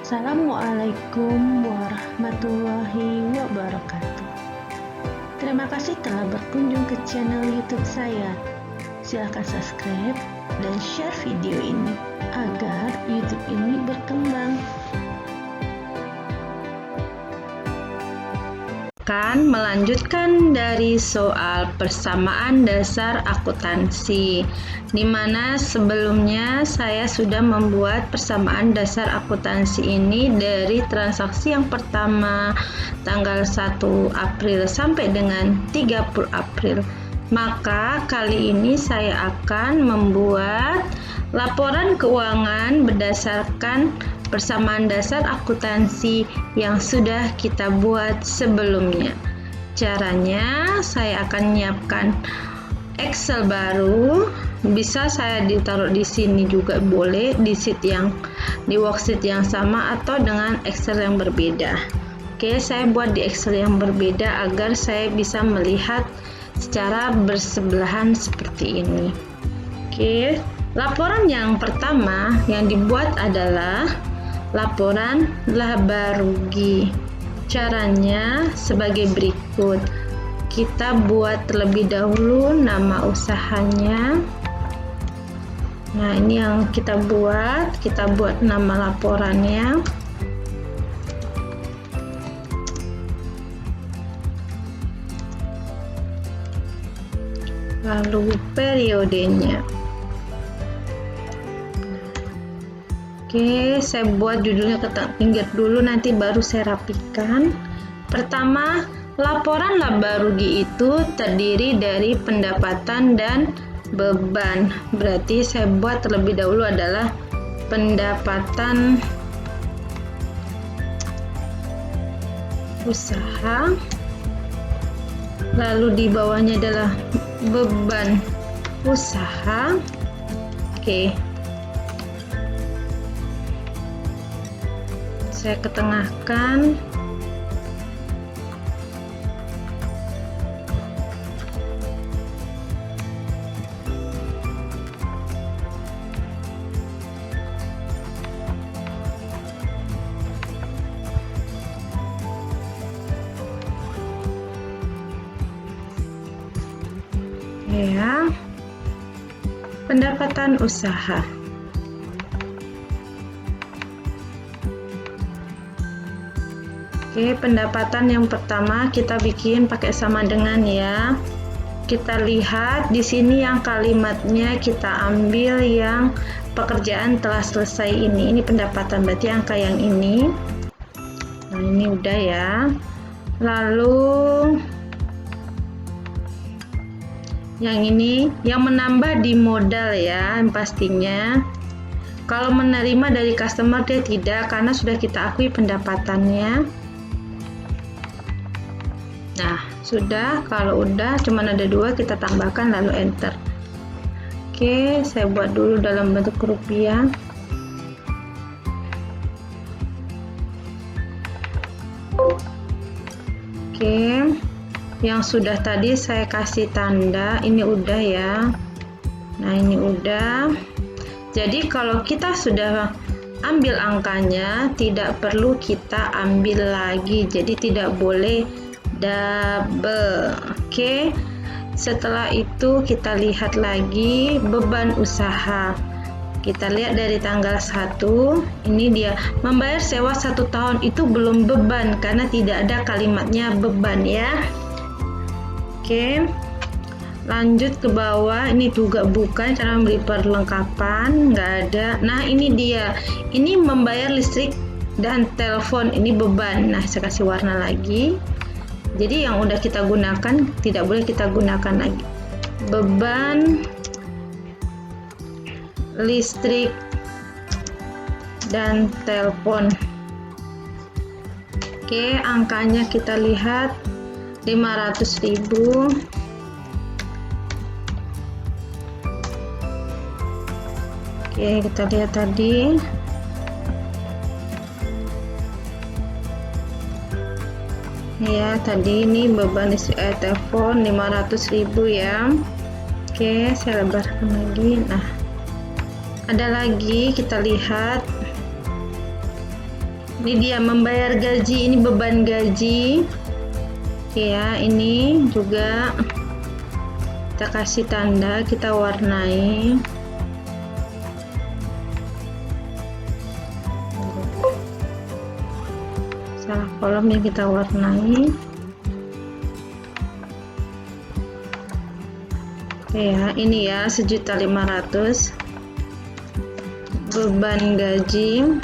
Assalamualaikum warahmatullahi wabarakatuh. Terima kasih telah berkunjung ke channel YouTube saya. Silahkan subscribe dan share video ini agar YouTube ini berkembang. Akan melanjutkan dari soal persamaan dasar akuntansi, di mana sebelumnya saya sudah membuat persamaan dasar akuntansi ini dari transaksi yang pertama tanggal 1 April sampai dengan 30 April. Maka kali ini saya akan membuat laporan keuangan berdasarkan persamaan dasar akuntansi yang sudah kita buat sebelumnya. Caranya, saya akan menyiapkan Excel baru. Bisa saya ditaruh di sini juga boleh, di worksheet yang sama atau dengan Excel yang berbeda. Oke, saya buat di Excel yang berbeda agar saya bisa melihat secara bersebelahan seperti ini. Oke, laporan yang pertama yang dibuat adalah laporan laba rugi. Caranya sebagai berikut. Kita buat terlebih dahulu nama usahanya. Nah, ini yang kita buat nama laporannya. Lalu periodenya. Oke, saya buat judulnya ke pinggir dulu, nanti baru saya rapikan. Pertama, laporan laba rugi itu terdiri dari pendapatan dan beban. Berarti saya buat terlebih dahulu adalah pendapatan usaha. Lalu di bawahnya adalah beban usaha. Oke. Saya ketengahkan. Ya. Pendapatan usaha. Oke, pendapatan yang pertama kita bikin pakai sama dengan ya. Kita lihat di sini yang kalimatnya kita ambil yang pekerjaan telah selesai ini. Ini pendapatan, berarti angka yang ini. Nah, ini udah ya. Lalu yang ini yang menambah di modal ya, pastinya. Kalau menerima dari customer dia tidak, karena sudah kita akui pendapatannya. Nah, sudah. Kalau udah cuman ada 2, kita tambahkan lalu enter. Oke, saya buat dulu dalam bentuk rupiah. Oke, yang sudah tadi saya kasih tanda, ini udah ya. Nah, ini udah. Jadi kalau kita sudah ambil angkanya, tidak perlu kita ambil lagi, jadi tidak boleh double. Oke. Setelah itu kita lihat lagi beban usaha. Kita lihat dari tanggal 1, ini dia membayar sewa 1 tahun, itu belum beban karena tidak ada kalimatnya beban ya. Oke. Lanjut ke bawah, ini juga bukan, cara memberi perlengkapan, nggak ada. Nah, ini dia. Ini membayar listrik dan telepon, ini beban. Nah, saya kasih warna lagi. Jadi yang udah kita gunakan tidak boleh kita gunakan lagi. Beban listrik dan telepon. Oke, angkanya kita lihat 500.000. Oke, kita lihat tadi. Ya, tadi ini beban listrik telepon 500.000 ya. Oke, saya lebarkan lagi. Nah, ada lagi, kita lihat Ini dia membayar gaji, ini beban gaji. Oke ya, ini juga kita kasih tanda, kita warnai. Salah kolom yang kita warnai. Oke ya, ini ya 1.500.000 beban gaji.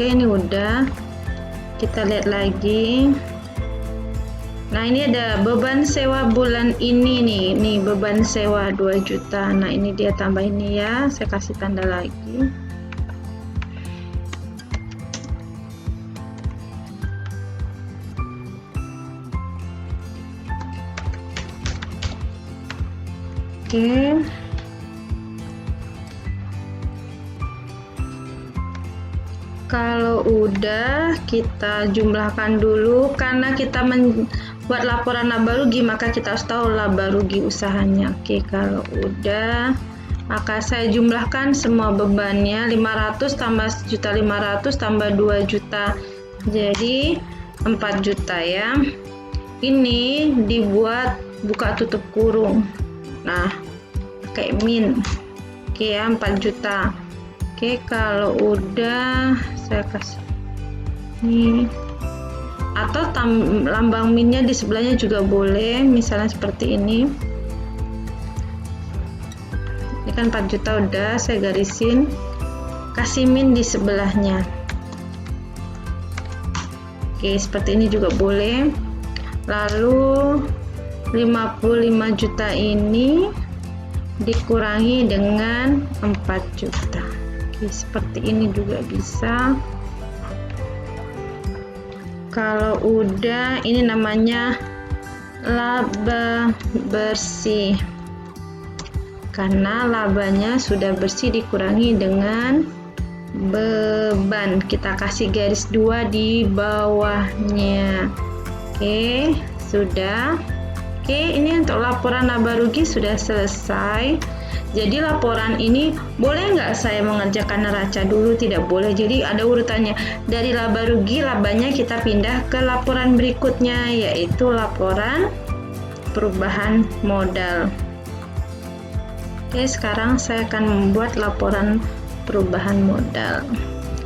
Oke, ini udah. Kita lihat lagi. Nah, ini ada beban sewa bulan ini nih beban sewa 2 juta. Nah, ini dia tambah ini ya, saya kasih tanda lagi. Oke. Kalau udah, kita jumlahkan dulu. Karena kita membuat laporan laba rugi, maka kita harus tahu laba rugi usahanya. Oke, kalau udah, maka saya jumlahkan semua bebannya. 500 tambah 1.500.000 tambah 2 juta, jadi 4 juta ya. Ini dibuat buka tutup kurung. Nah, pakai min. Oke ya, 4 juta. Oke, kalau udah saya kasih ini, atau lambang minnya di sebelahnya juga boleh, misalnya seperti ini. Ini kan 4 juta udah saya garisin, kasih min di sebelahnya. Oke, seperti ini juga boleh. Lalu 55 juta ini dikurangi dengan 4 juta. Oke, seperti ini juga bisa. Kalau udah, ini namanya laba bersih. Karena labanya sudah bersih dikurangi dengan beban. Kita kasih garis 2 di bawahnya. Oke, sudah. Oke, ini untuk laporan laba rugi sudah selesai. Jadi laporan ini boleh nggak saya mengerjakan neraca dulu? Tidak boleh. Jadi ada urutannya. Dari laba rugi, labanya kita pindah ke laporan berikutnya, yaitu laporan perubahan modal. Oke, sekarang saya akan membuat laporan perubahan modal.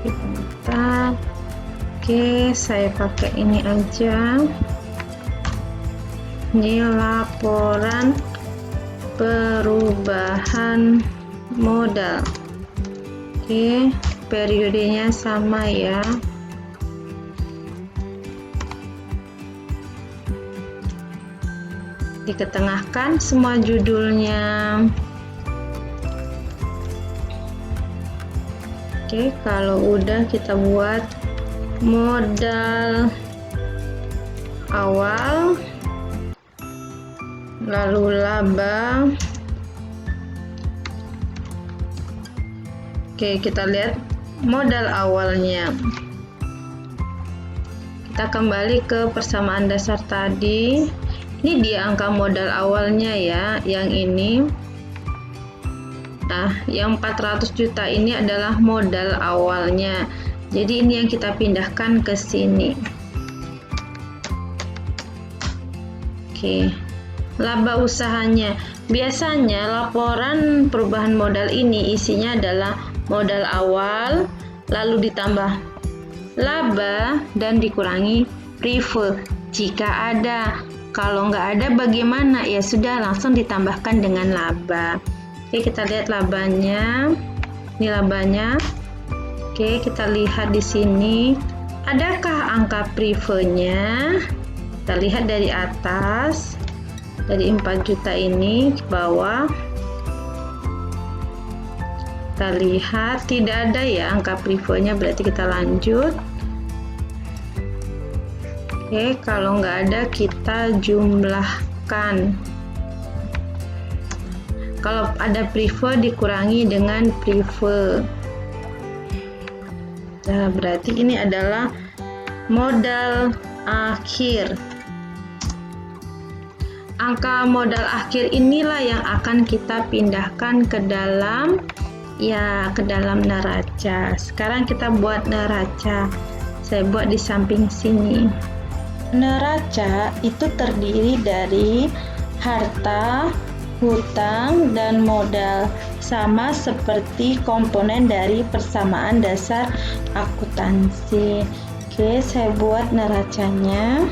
Bentar. Oke, saya pakai ini aja. Ini laporan perubahan modal. Oke, periodenya sama ya. Diketengahkan semua judulnya. Oke, kalau udah kita buat modal awal, lalu laba. Oke, kita lihat modal awalnya. Kita kembali ke persamaan dasar tadi. Ini dia angka modal awalnya ya, yang ini. Nah, yang 400 juta ini adalah modal awalnya. Jadi ini yang kita pindahkan ke sini. Oke. Laba usahanya. Biasanya laporan perubahan modal ini isinya adalah modal awal, lalu ditambah laba dan dikurangi prive jika ada. Kalau nggak ada bagaimana? Ya sudah, langsung ditambahkan dengan laba. Oke, kita lihat labanya. Ini labanya. Oke, kita lihat di sini. Adakah angka prive-nya? Kita lihat dari atas. Dari 4 juta ini ke bawah. Kita lihat tidak ada ya angka prive-nya, berarti kita lanjut. Oke, kalau nggak ada kita jumlahkan. Kalau ada prive dikurangi dengan prive. Nah, berarti ini adalah modal akhir. Angka modal akhir inilah yang akan kita pindahkan ke dalam Ya, ke dalam neraca. Sekarang kita buat neraca. Saya buat di samping sini. Neraca itu terdiri dari harta, hutang, dan modal, sama seperti komponen dari persamaan dasar akuntansi. Oke, saya buat neracanya.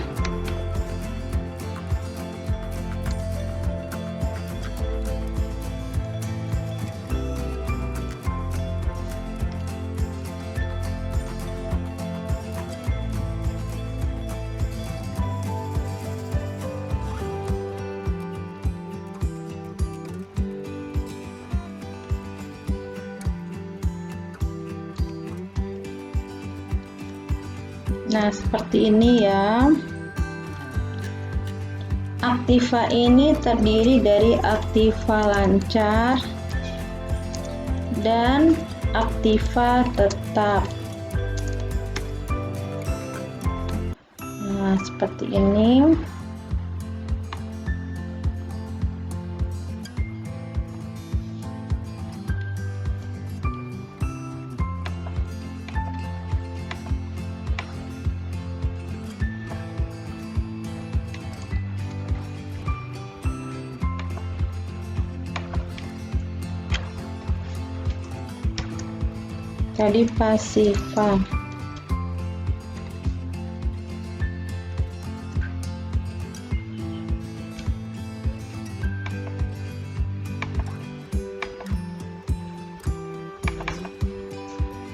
Nah, seperti ini ya. Aktiva ini terdiri dari aktiva lancar dan aktiva tetap. Nah, seperti ini. Jadi pasiva.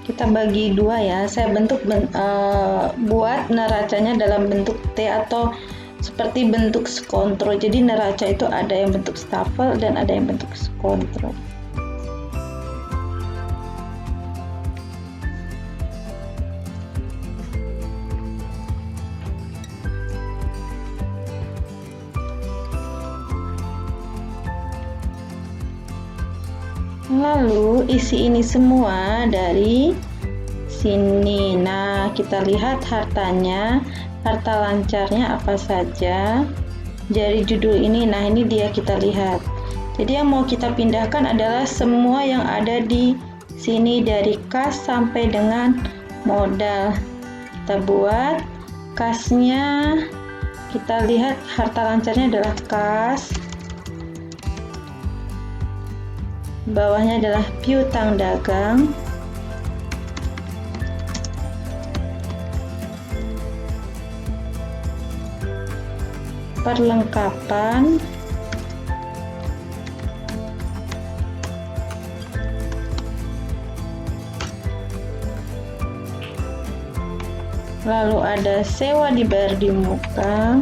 Kita bagi dua ya. Saya buat neracanya dalam bentuk T atau seperti bentuk kontrol. Jadi neraca itu ada yang bentuk stafel dan ada yang bentuk kontrol. Lalu isi ini semua dari sini. Nah, kita lihat hartanya, harta lancarnya apa saja. Dari judul ini, nah ini dia kita lihat. Jadi yang mau kita pindahkan adalah semua yang ada di sini dari kas sampai dengan modal. Kita buat kasnya, kita lihat harta lancarnya adalah kas. Bawahnya adalah piutang dagang. Perlengkapan. Lalu ada sewa dibayar di muka.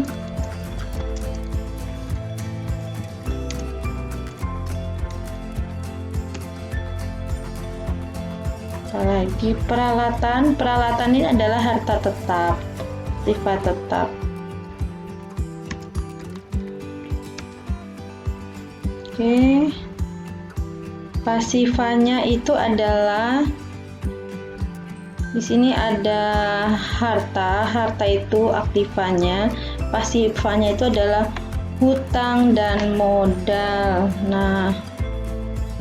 Lagi peralatan ini adalah harta tetap, sifat tetap. Oke, pasifanya itu adalah di sini ada harta itu aktivanya, pasifanya itu adalah hutang dan modal. Nah,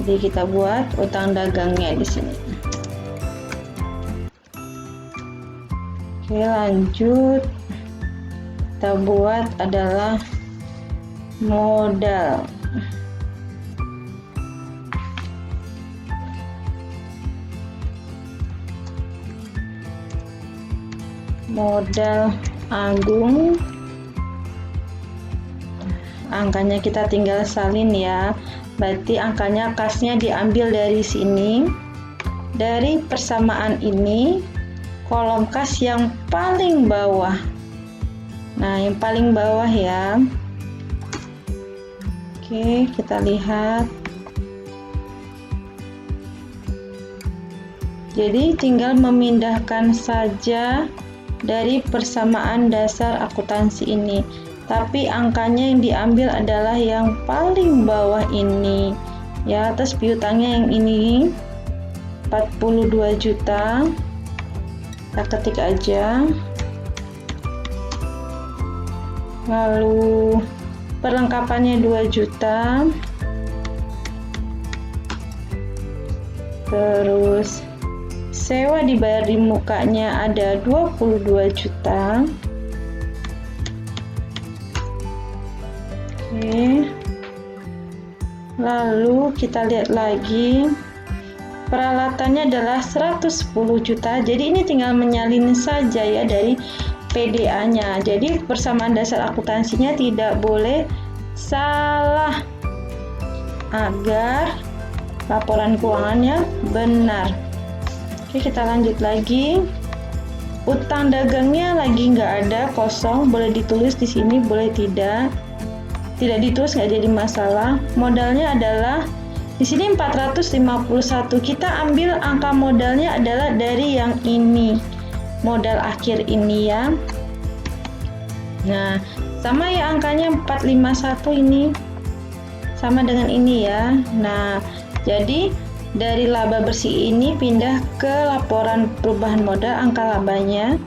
jadi kita buat hutang dagangnya di sini. Oke, lanjut. Kita buat adalah modal. Modal agung. Angkanya kita tinggal salin ya. Berarti angkanya kasnya diambil dari sini. Dari persamaan ini, kolom kas yang paling bawah. Nah, yang paling bawah ya. Oke, kita lihat. Jadi tinggal memindahkan saja dari persamaan dasar akuntansi ini. Tapi angkanya yang diambil adalah yang paling bawah ini. Ya, atas piutangnya yang ini 42 juta. Kita ketik aja. Lalu perlengkapannya 2 juta. Terus sewa dibayar di mukanya ada 22 juta. Oke. Lalu kita lihat lagi, peralatannya adalah 110 juta. Jadi ini tinggal menyalin saja ya dari PDA-nya. Jadi persamaan dasar akuntansinya tidak boleh salah agar laporan keuangannya benar. Oke, kita lanjut lagi. Utang dagangnya lagi nggak ada, kosong. Boleh ditulis di sini, boleh tidak. Tidak ditulis nggak jadi masalah. Modalnya adalah di sini 451. Kita ambil angka modalnya adalah dari yang ini, modal akhir ini ya. Nah, sama ya angkanya 451 ini. Sama dengan ini ya. Nah, jadi dari laba bersih ini pindah ke laporan perubahan modal angka labanya.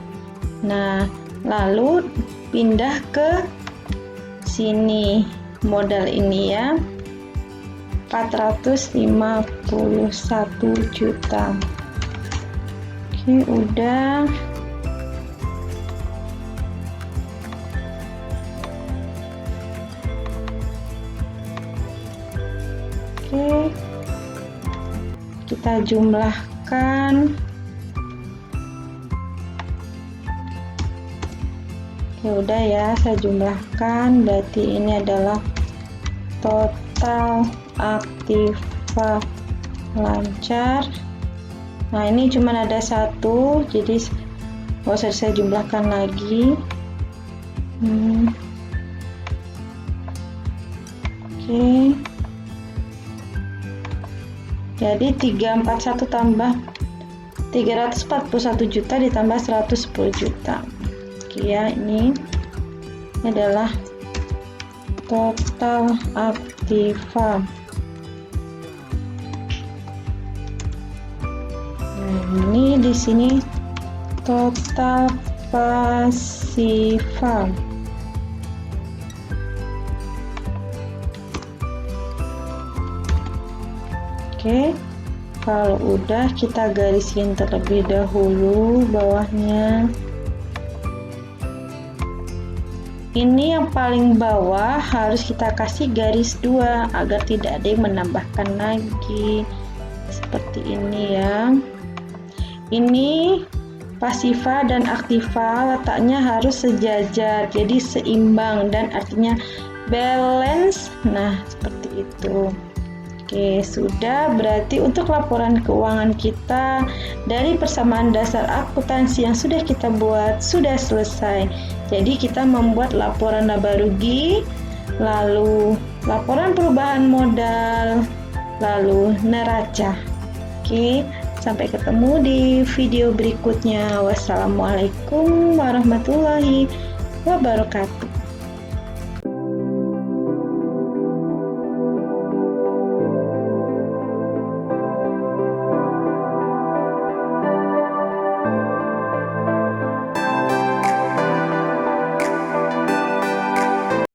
Nah, lalu pindah ke sini modal ini ya, 451 juta. Oke, udah. Oke, kita jumlahkan. Oke, udah ya, saya jumlahkan. Berarti ini adalah total aktiva lancar. Nah, ini cuma ada satu, jadi nggak usah saya jumlahkan lagi. Oke. Jadi 341 tambah 341 juta ditambah 110 juta. Oke ya, ini adalah total aktiva. Nah, ini di sini total pasiva. Oke, kalau udah kita garisin terlebih dahulu bawahnya. Ini yang paling bawah harus kita kasih garis 2 agar tidak ada yang menambahkan lagi. Seperti ini ya. Ini pasiva dan aktiva letaknya harus sejajar, jadi seimbang dan artinya balance. Nah, seperti itu. Oke, sudah. Berarti untuk laporan keuangan kita dari persamaan dasar akuntansi yang sudah kita buat sudah selesai. Jadi kita membuat laporan laba rugi, lalu laporan perubahan modal, lalu neraca. Oke, sampai ketemu di video berikutnya. Wassalamualaikum warahmatullahi wabarakatuh.